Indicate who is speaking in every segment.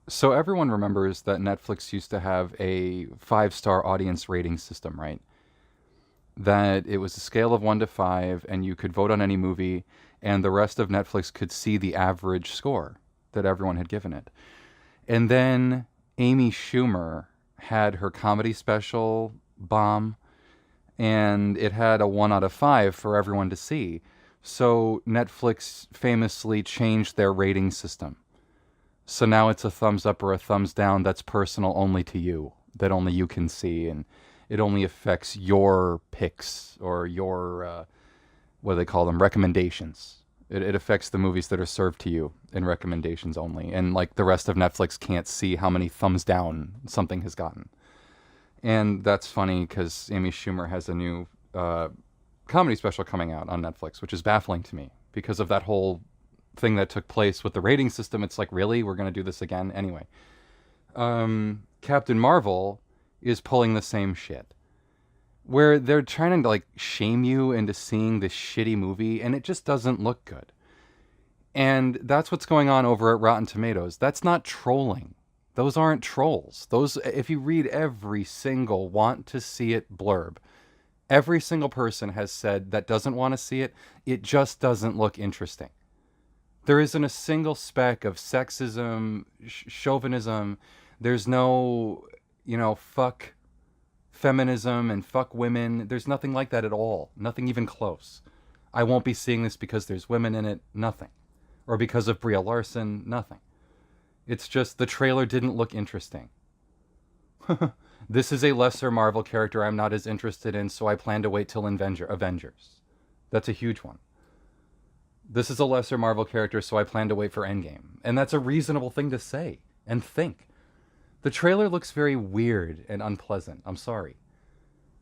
Speaker 1: So everyone remembers that Netflix used to have a five-star audience rating system, right? That it was a scale of 1 to 5, and you could vote on any movie, and the rest of Netflix could see the average score that everyone had given it. And then Amy Schumer had her comedy special bomb, and it had a 1 out of 5 for everyone to see. So Netflix famously changed their rating system. So now it's a thumbs up or a thumbs down that's personal only to you, that only you can see, and it only affects your picks or your, what do they call them, recommendations. It affects the movies that are served to you in recommendations only. And like the rest of Netflix can't see how many thumbs down something has gotten. And that's funny because Amy Schumer has a new comedy special coming out on Netflix, which is baffling to me because of that whole thing that took place with the rating system. It's like, really? We're going to do this again? Anyway, Captain Marvel is pulling the same shit where they're trying to like shame you into seeing this shitty movie and it just doesn't look good. And that's what's going on over at Rotten Tomatoes. That's not trolling. Those aren't trolls. Those, if you read every single want to see it blurb, every single person has said that doesn't want to see it. It just doesn't look interesting. There isn't a single speck of sexism, chauvinism. There's no, fuck feminism and fuck women. There's nothing like that at all. Nothing even close. I won't be seeing this because there's women in it. Nothing. Or because of Brie Larson. Nothing. It's just the trailer didn't look interesting. This is a lesser Marvel character I'm not as interested in, so I plan to wait till Avengers. That's a huge one. This is a lesser Marvel character, so I plan to wait for Endgame. And that's a reasonable thing to say and think. The trailer looks very weird and unpleasant. I'm sorry.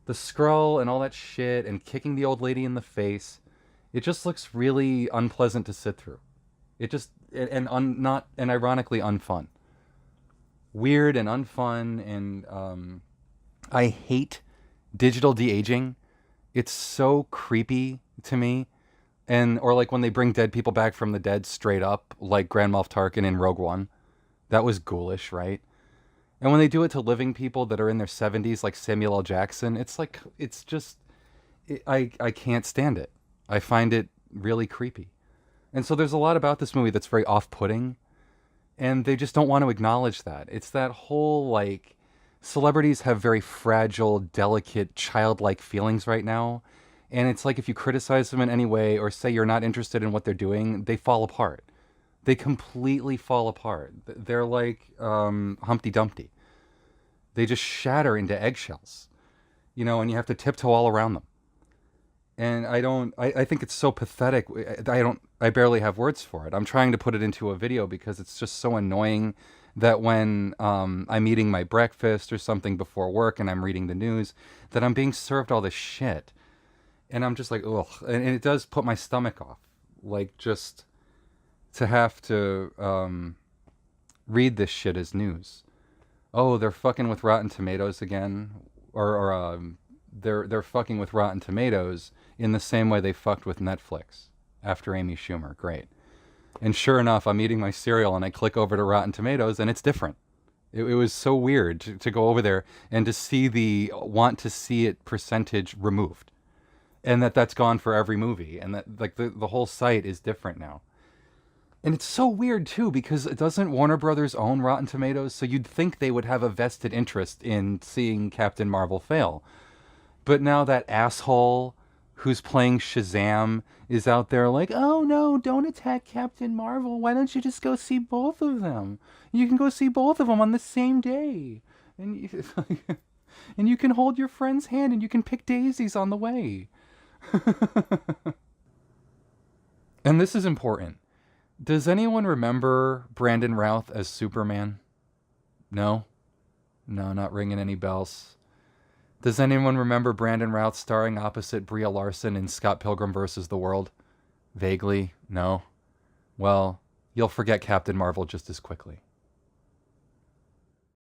Speaker 1: The Skrull and all that shit and kicking the old lady in the face, it just looks really unpleasant to sit through. It just, not, and ironically unfun. Weird and unfun, and I hate digital de-aging. It's so creepy to me. And or like when they bring dead people back from the dead straight up, like Grand Moff Tarkin in Rogue One. That was ghoulish, right? And when they do it to living people that are in their 70s, like Samuel L. Jackson, it's like, it's just, I can't stand it. I find it really creepy. And so there's a lot about this movie that's very off-putting, and they just don't want to acknowledge that. It's that whole, like, celebrities have very fragile, delicate, childlike feelings right now, and it's like if you criticize them in any way or say you're not interested in what they're doing, they fall apart. They completely fall apart. They're like Humpty Dumpty. They just shatter into eggshells, and you have to tiptoe all around them. And I think it's so pathetic. I barely have words for it. I'm trying to put it into a video because it's just so annoying that when I'm eating my breakfast or something before work and I'm reading the news, that I'm being served all this shit. And I'm just like, ugh. And it does put my stomach off. Like, just to have to read this shit as news. Oh, they're fucking with Rotten Tomatoes again. Or they're fucking with Rotten Tomatoes in the same way they fucked with Netflix after Amy Schumer. Great. And sure enough, I'm eating my cereal and I click over to Rotten Tomatoes and it's different. It was so weird to go over there and to see the want to see it percentage removed. And that's gone for every movie. And that like the whole site is different now. And it's so weird too because it doesn't Warner Brothers own Rotten Tomatoes, so you'd think they would have a vested interest in seeing Captain Marvel fail. But now that asshole who's playing Shazam is out there like, oh no, don't attack Captain Marvel. Why don't you just go see both of them? You can go see both of them on the same day. And you can hold your friend's hand and you can pick daisies on the way. And this is important. Does anyone remember Brandon Routh as Superman? No? No, not ringing any bells. Does anyone remember Brandon Routh starring opposite Brie Larson in Scott Pilgrim vs. the World? Vaguely? No? Well, you'll forget Captain Marvel just as quickly.